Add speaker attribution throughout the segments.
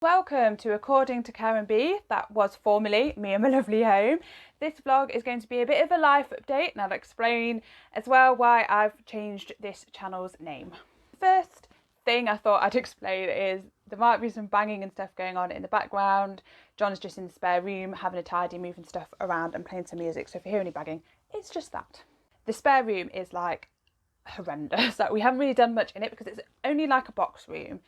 Speaker 1: welcome to According to Karen B. That was formerly Me and My Lovely Home. This vlog is going to be a bit of a life update, and I'll explain as well why I've changed this channel's name. First thing I thought I'd explain is there might be some banging and stuff going on in the background. John's just in the spare room having a tidy, moving stuff around and playing some music, so if you hear any banging, it's just that. The spare room is like horrendous. Like, we haven't really done much in it because it's only like a box room,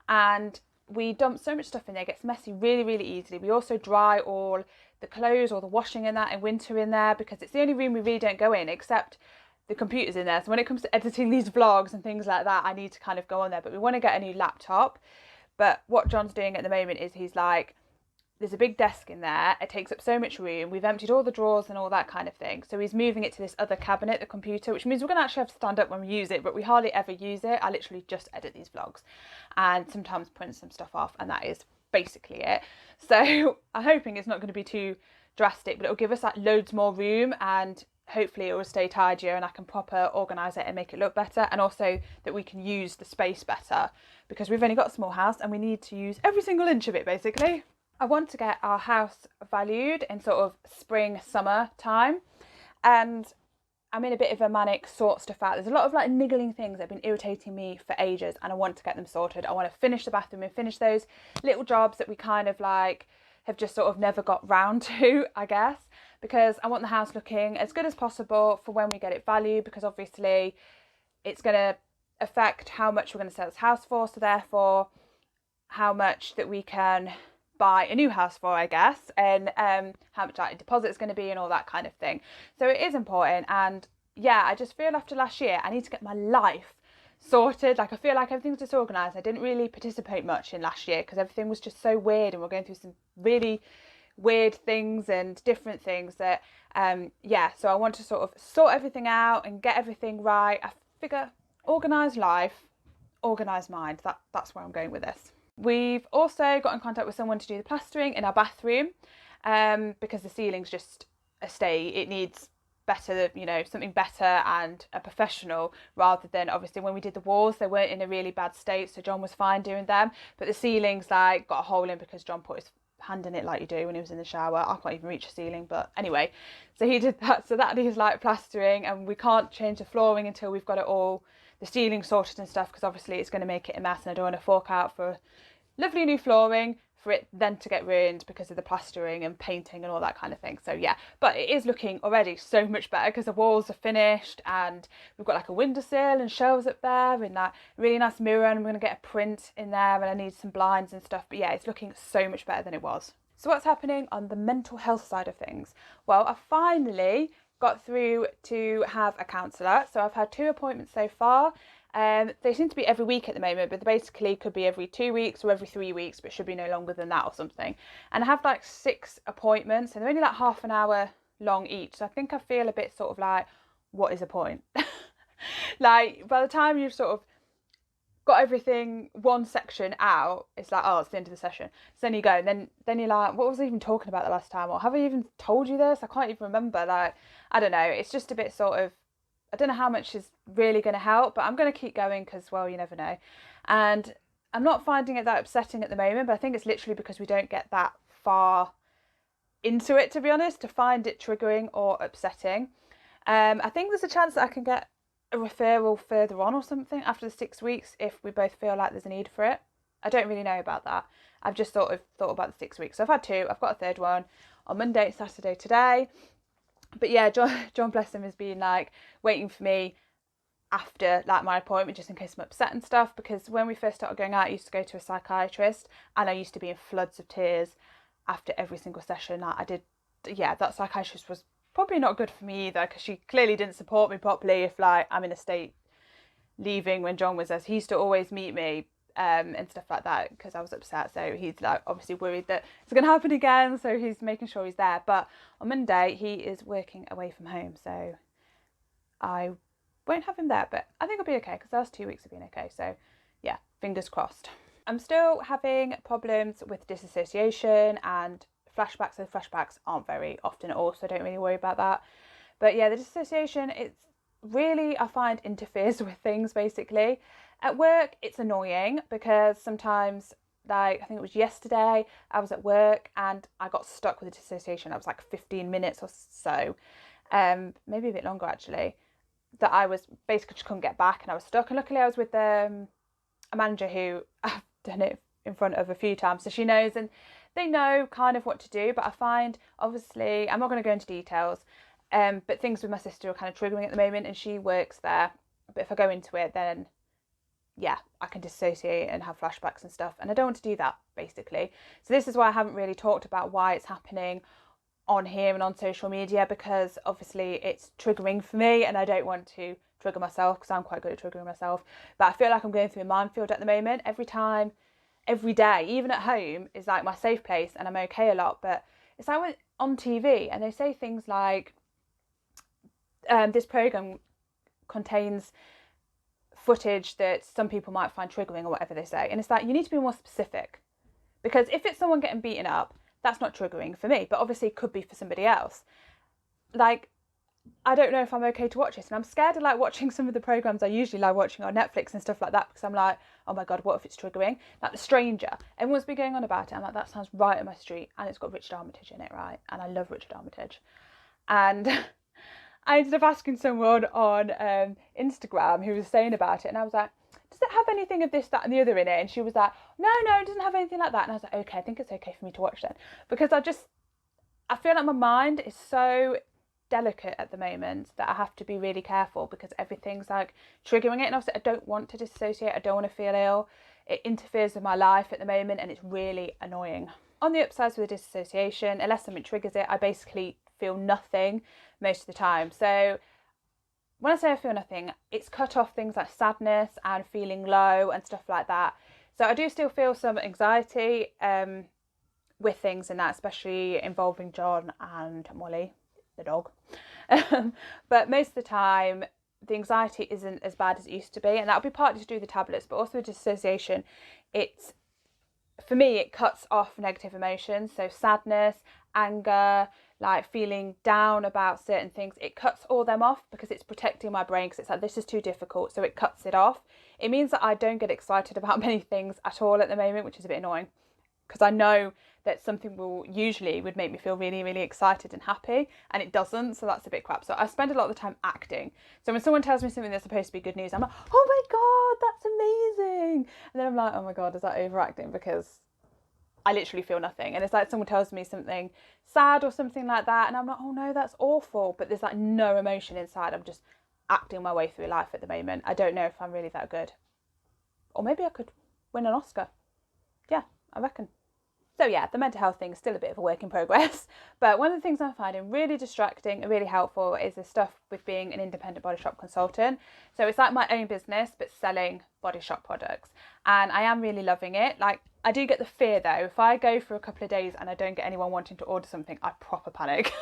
Speaker 1: and we dump so much stuff in there. It gets messy really easily. We also dry all the clothes or the washing in that in winter in there because it's the only room we really don't go in, except the computer's in there. So when it comes to editing these vlogs and things like that, I need to kind of go on there. But we want to get a new laptop. But what John's doing at the moment is he's like, there's a big desk in there, it takes up so much room, we've emptied all the drawers and all that kind of thing, so he's moving it to this other cabinet, the computer, which means we're going to actually have to stand up when we use it, but we hardly ever use it. I literally just edit these vlogs and sometimes print some stuff off, and that is basically it. So I'm hoping it's not going to be too drastic, but it'll give us like loads more room, and hopefully it will stay tidier and I can proper organise it and make it look better, and also that we can use the space better because we've only got a small house and we need to use every single inch of it basically. I want to get our house valued in sort of spring, summer time, and I'm in a bit of a manic sort stuff out. There's a lot of like niggling things that have been irritating me for ages, and I want to get them sorted. I want to finish the bathroom and finish those little jobs that we kind of like have just sort of never got round to, I guess, because I want the house looking as good as possible for when we get it valued, because obviously it's going to affect how much we're going to sell this house for, so therefore how much that we can buy a new house for, I guess, and how much like deposit is going to be and all that kind of thing. So it is important, and yeah, I just feel after last year I need to get my life sorted. Like, I feel like everything's disorganised. I didn't really participate much in last year because everything was just so weird, and we're going through some really weird things and different things that yeah, so I want to sort of sort everything out and get everything right. I figure organised life, organised mind, that's where I'm going with this. We've also got in contact with someone to do the plastering in our bathroom because the ceiling's just a state. It needs better, you know, something better and a professional, rather than obviously when we did the walls, they weren't in a really bad state, so John was fine doing them, but the ceiling's like got a hole in because John put his hand in it like you do when he was in the shower. I can't even reach the ceiling, but anyway, so he did that, so that needs like plastering, and we can't change the flooring until we've got it all, the ceiling sorted and stuff, because obviously it's going to make it a mess, and I don't want to fork out for lovely new flooring for it then to get ruined because of the plastering and painting and all that kind of thing. So yeah, but it is looking already so much better because the walls are finished, and we've got like a windowsill and shelves up there and that really nice mirror, and I'm going to get a print in there, and I need some blinds and stuff. But yeah, it's looking so much better than it was. So what's happening on the mental health side of things? Well, I finally got through to have a counsellor. So I've had 2 appointments so far. They seem to be every week at the moment, but they basically could be every 2 weeks or every 3 weeks, but should be no longer than that or something. And I have like 6 appointments, and they're only like half an hour long each. So I think I feel a bit sort of like, what is the point? Like, by the time you've sort of got everything, one section out, it's like, oh, it's the end of the session. So then you go, and then you're like, what was I even talking about the last time? Or have I even told you this? I can't even remember. Like, I don't know. It's just a bit sort of, I don't know how much is really going to help, but I'm going to keep going because, well, you never know. And I'm not finding it that upsetting at the moment, but I think it's literally because we don't get that far into it, to be honest, to find it triggering or upsetting. I think there's a chance that I can get a referral further on or something after the 6 weeks if we both feel like there's a need for it. I don't really know about that. I've just sort of thought about the 6 weeks. So I've had 2. I've got a third one on Monday and Saturday today. But yeah, John bless him, has been like waiting for me after like my appointment just in case I'm upset and stuff, because when we first started going out I used to go to a psychiatrist, and I used to be in floods of tears after every single session that I did. Yeah, that psychiatrist was probably not good for me either, because she clearly didn't support me properly if like I'm in a state leaving when John was there. So he used to always meet me and stuff like that because I was upset, so he's like obviously worried that it's going to happen again, so he's making sure he's there. But on Monday he is working away from home, so I won't have him there, but I think I'll be okay because the last 2 weeks have been okay, so yeah, fingers crossed. I'm still having problems with dissociation and flashbacks, so flashbacks aren't very often at all, so don't really worry about that. But yeah, the dissociation, it's really, I find, interferes with things basically. At work, it's annoying because sometimes like, I think it was yesterday, I was at work and I got stuck with a dissociation. I was like 15 minutes or so, maybe a bit longer actually, that I was basically just couldn't get back and I was stuck. And luckily I was with a manager who I've done it in front of a few times, so she knows and they know kind of what to do. But I find, obviously, I'm not going to go into details, but things with my sister are kind of triggering at the moment and she works there. But if I go into it, then yeah, I can dissociate and have flashbacks and stuff, and I don't want to do that, basically. So this is why I haven't really talked about why it's happening on here and on social media, because obviously it's triggering for me and I don't want to trigger myself, because I'm quite good at triggering myself. But I feel like I'm going through a minefield at the moment. Every time, every day, even at home is like my safe place and I'm okay a lot, but it's like when on TV and they say things like this program contains footage that some people might find triggering or whatever they say, and it's like, you need to be more specific, because if it's someone getting beaten up, that's not triggering for me, but obviously it could be for somebody else. Like, I don't know if I'm okay to watch this, and I'm scared of like watching some of the programs I usually like watching on Netflix and stuff like that, because I'm like, oh my god, what if it's triggering? Like The Stranger, everyone's been going on about it. I'm like, that sounds right up my street, and it's got Richard Armitage in it, right? And I love Richard Armitage. And I ended up asking someone on Instagram who was saying about it, and I was like, does it have anything of this, that and the other in it? And she was like, no, it doesn't have anything like that. And I was like, okay, I think it's okay for me to watch then, because I feel like my mind is so delicate at the moment that I have to be really careful, because everything's like triggering it, and obviously I don't want to dissociate, I don't want to feel ill. It interferes with my life at the moment and it's really annoying. On the upsides with the dissociation, unless something triggers it, I basically feel nothing most of the time. So when I say I feel nothing, it's cut off things like sadness and feeling low and stuff like that. So I do still feel some anxiety with things in that, especially involving John and Molly, the dog. But most of the time, the anxiety isn't as bad as it used to be, and that'll be partly to do with the tablets, but also with dissociation. For me, it cuts off negative emotions, so sadness, anger, like feeling down about certain things. It cuts all them off because it's protecting my brain, because it's like, this is too difficult, so it cuts it off. It means that I don't get excited about many things at all at the moment, which is a bit annoying, because I know that something would make me feel really, really excited and happy, and it doesn't, so that's a bit crap. So I spend a lot of the time acting. So when someone tells me something that's supposed to be good news, I'm like, oh my god, that's amazing, and then I'm like, oh my god, is that overacting? Because I literally feel nothing. And it's like someone tells me something sad or something like that, and I'm like, oh no, that's awful, but there's like no emotion inside. I'm just acting my way through life at the moment. I don't know if I'm really that good, or maybe I could win an Oscar. Yeah, I reckon. So yeah, the mental health thing is still a bit of a work in progress, but one of the things I'm finding really distracting and really helpful is the stuff with being an independent body shop consultant. So it's like my own business, but selling body shop products, and I am really loving it. Like, I do get the fear though, if I go for a couple of days and I don't get anyone wanting to order something, I proper panic.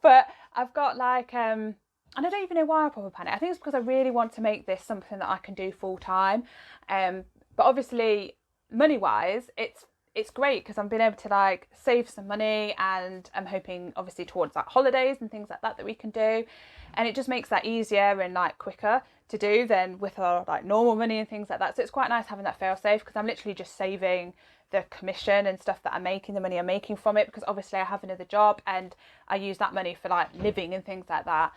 Speaker 1: But I've got like, and I don't even know why I proper panic. I think it's because I really want to make this something that I can do full time. But obviously, money wise, it's great because I'm being able to like save some money, and I'm hoping obviously towards like holidays and things like that we can do, and it just makes that easier and like quicker to do than with our like normal money and things like that. So it's quite nice having that fail safe, because I'm literally just saving the commission and stuff that I'm making, the money I'm making from it, because obviously I have another job and I use that money for like living and things like that.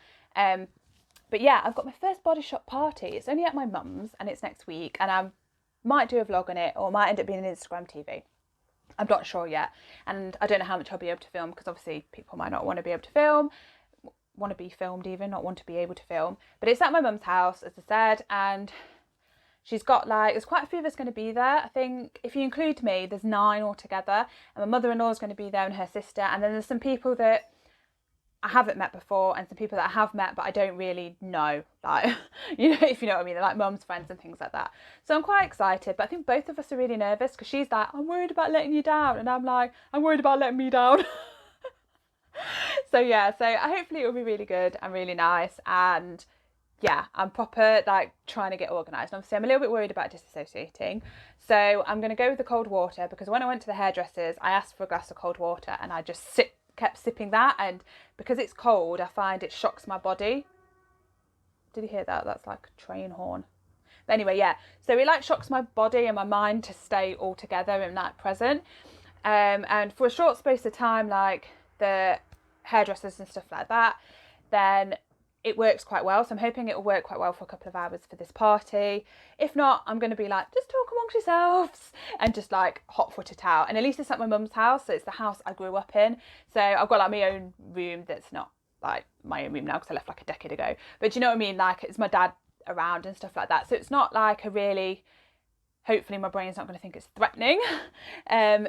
Speaker 1: But yeah, I've got my first body shop party. It's only at my mum's and it's next week, and I might do a vlog on it, or might end up being an Instagram TV. I'm not sure yet, and I don't know how much I'll be able to film, because obviously people might not want to be able to film, want to be filmed even, not want to be able to film. But it's at my mum's house, as I said, and she's got like, there's quite a few of us going to be there. I think if you include me, there's 9 altogether, and my mother-in-law is going to be there and her sister, and then there's some people that I haven't met before and some people that I have met but I don't really know, like, you know, if you know what I mean. They're like mum's friends and things like that. So I'm quite excited, but I think both of us are really nervous, because she's like, I'm worried about letting you down, and I'm like, I'm worried about letting me down. So yeah, so hopefully it will be really good and really nice, and yeah, I'm proper like trying to get organised. Obviously I'm a little bit worried about disassociating, so I'm going to go with the cold water, because when I went to the hairdressers I asked for a glass of cold water and I just kept sipping that, and because it's cold I find it shocks my body. Did you hear that? That's like a train horn. But anyway, yeah, so it like shocks my body and my mind to stay all together and like present. And for a short space of time, like the hairdressers and stuff like that, then it works quite well. So I'm hoping it will work quite well for a couple of hours for this party. If not, I'm going to be like, just talk amongst yourselves and just like hot foot it out. And at least it's at my mum's house, so it's the house I grew up in. So I've got like my own room that's not like my own room now because I left like a decade ago. But do you know what I mean? Like it's my dad around and stuff like that. So it's not like a really, hopefully my brain's not going to think it's threatening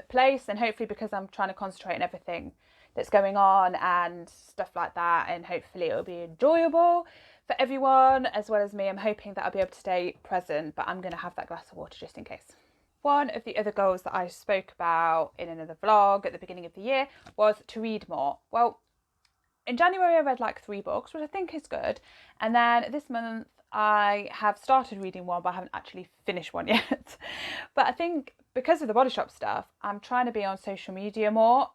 Speaker 1: place. And hopefully because I'm trying to concentrate on everything that's going on and stuff like that, and hopefully it'll be enjoyable for everyone as well as me. I'm hoping that I'll be able to stay present, but I'm going to have that glass of water just in case. One of the other goals that I spoke about in another vlog at the beginning of the year was to read more. Well, in January I read like 3 books, which I think is good, and then this month I have started reading one, but I haven't actually finished one yet. But I think because of the Body Shop stuff, I'm trying to be on social media more,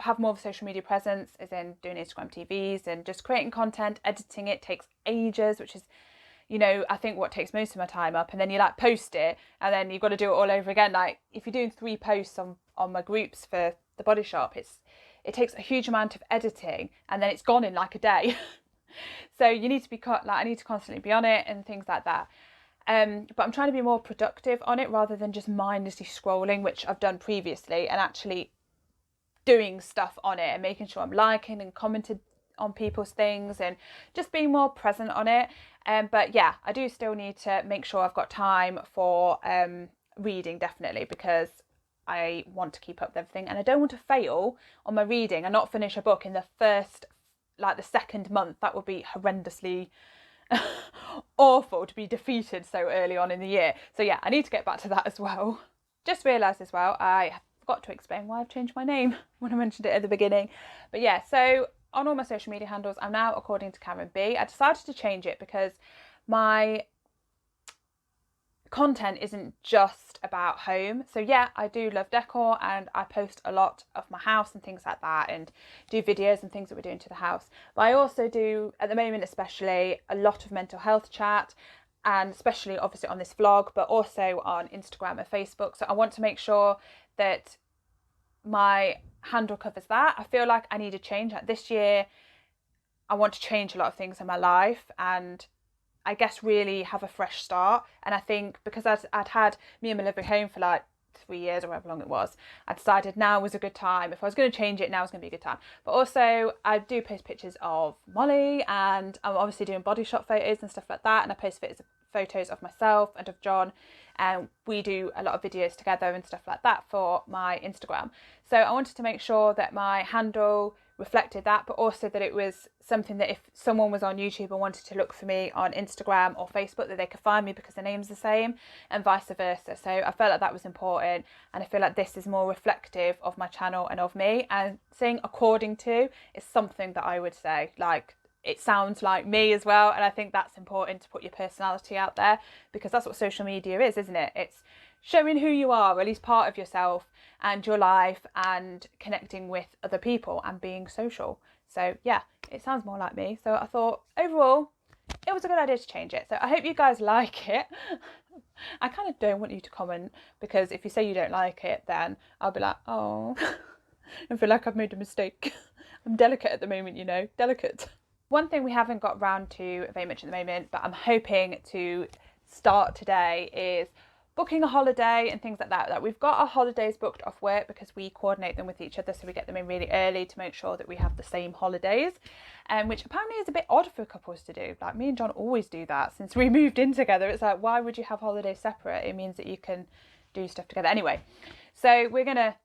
Speaker 1: have more of a social media presence, as in doing Instagram TVs and just creating content. Editing it takes ages, which is, you know, I think what takes most of my time up. And then you like post it and then you've got to do it all over again. Like if you're doing 3 posts on my groups for the Body Shop, it takes a huge amount of editing and then it's gone in like a day. So you need to be I need to constantly be on it and things like that. But I'm trying to be more productive on it rather than just mindlessly scrolling, which I've done previously, and actually doing stuff on it and making sure I'm liking and commenting on people's things and just being more present on it. But yeah, I do still need to make sure I've got time for reading, definitely, because I want to keep up with everything and I don't want to fail on my reading and not finish a book in the first, like the second month. That would be horrendously awful to be defeated so early on in the year. So yeah, I need to get back to that as well. Just realised as well, I forgot to explain why I've changed my name when I mentioned it at the beginning. But yeah, so on all my social media handles, I'm now According to Karen B. I decided to change it because my content isn't just about home. So yeah, I do love decor and I post a lot of my house and things like that and do videos and things that we're doing to the house. But I also do, at the moment especially, a lot of mental health chat, and especially obviously on this vlog, but also on Instagram and Facebook. So I want to make sure that my handle covers that. I feel like I need a change. Like this year, I want to change a lot of things in my life and I guess really have a fresh start. And I think because I'd had me and my lovely home for like 3 years or however long it was, I decided now was a good time. If I was going to change it, now was going to be a good time. But also I do post pictures of Molly and I'm obviously doing Body Shop photos and stuff like that. And I post photos of myself and of John, and we do a lot of videos together and stuff like that for my Instagram. So I wanted to make sure that my handle reflected that, but also that it was something that if someone was on YouTube and wanted to look for me on Instagram or Facebook, that they could find me because the name's the same, and vice versa. So I felt like that was important, and I feel like this is more reflective of my channel and of me. And saying according to is something that I would say, like, it sounds like me as well, and I think that's important to put your personality out there, because that's what social media is, isn't it? It's showing who you are, or at least part of yourself and your life, and connecting with other people and being social. So yeah, it sounds more like me. So I thought overall it was a good idea to change it. So I hope you guys like it. I kind of don't want you to comment, because if you say you don't like it, then I'll be like, oh, I feel like I've made a mistake. I'm delicate at the moment, you know, delicate. One thing we haven't got round to very much at the moment, but I'm hoping to start today, is booking a holiday and things like that. Like, we've got our holidays booked off work because we coordinate them with each other, so we get them in really early to make sure that we have the same holidays, which apparently is a bit odd for couples to do. Like, me and John always do that since we moved in together. It's like, why would you have holidays separate? It means that you can do stuff together. Anyway, so we're gonna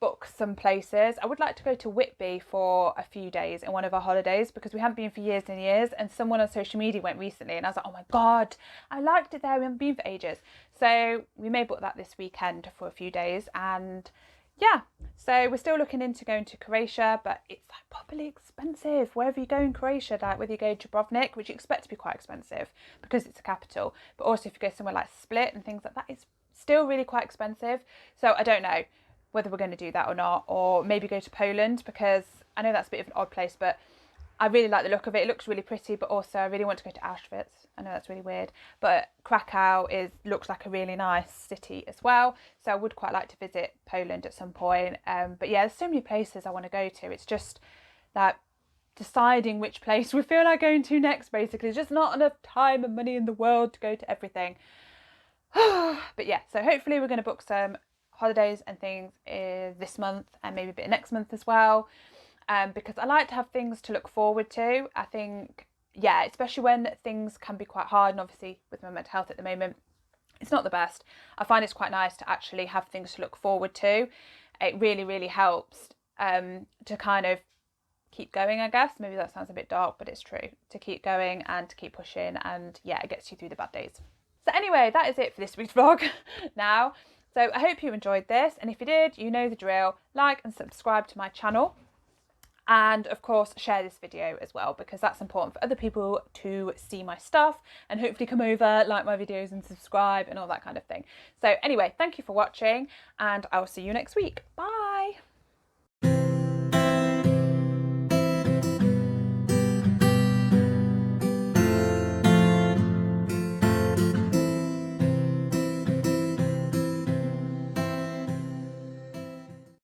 Speaker 1: book some places. I would like to go to Whitby for a few days in one of our holidays, because we haven't been for years and years, and someone on social media went recently and I was like, oh my god, I liked it there, we haven't been for ages. So we may book that this weekend for a few days. And yeah, so we're still looking into going to Croatia, but it's like properly expensive wherever you go in Croatia. Like whether you go to Dubrovnik, which you expect to be quite expensive because it's a capital, but also if you go somewhere like Split and things like that, it's still really quite expensive. So I don't know whether we're going to do that or not, or maybe go to Poland, because I know that's a bit of an odd place, but I really like the look of it. It looks really pretty, but also I really want to go to Auschwitz. I know that's really weird, but Krakow looks like a really nice city as well. So I would quite like to visit Poland at some point. But yeah, there's so many places I want to go to. It's just that deciding which place we feel like going to next, basically. There's just not enough time and money in the world to go to everything. But yeah, so hopefully we're going to book some holidays and things this month and maybe a bit next month as well. Because I like to have things to look forward to. I think, yeah, especially when things can be quite hard, and obviously with my mental health at the moment, it's not the best. I find it's quite nice to actually have things to look forward to. It really, really helps to kind of keep going, I guess. Maybe that sounds a bit dark, but it's true. To keep going and to keep pushing, and yeah, it gets you through the bad days. So anyway, that is it for this week's vlog now. So I hope you enjoyed this, and if you did, you know the drill. Like and subscribe to my channel. And of course, share this video as well, because that's important for other people to see my stuff and hopefully come over, like my videos and subscribe and all that kind of thing. So anyway, thank you for watching, and I will see you next week. Bye.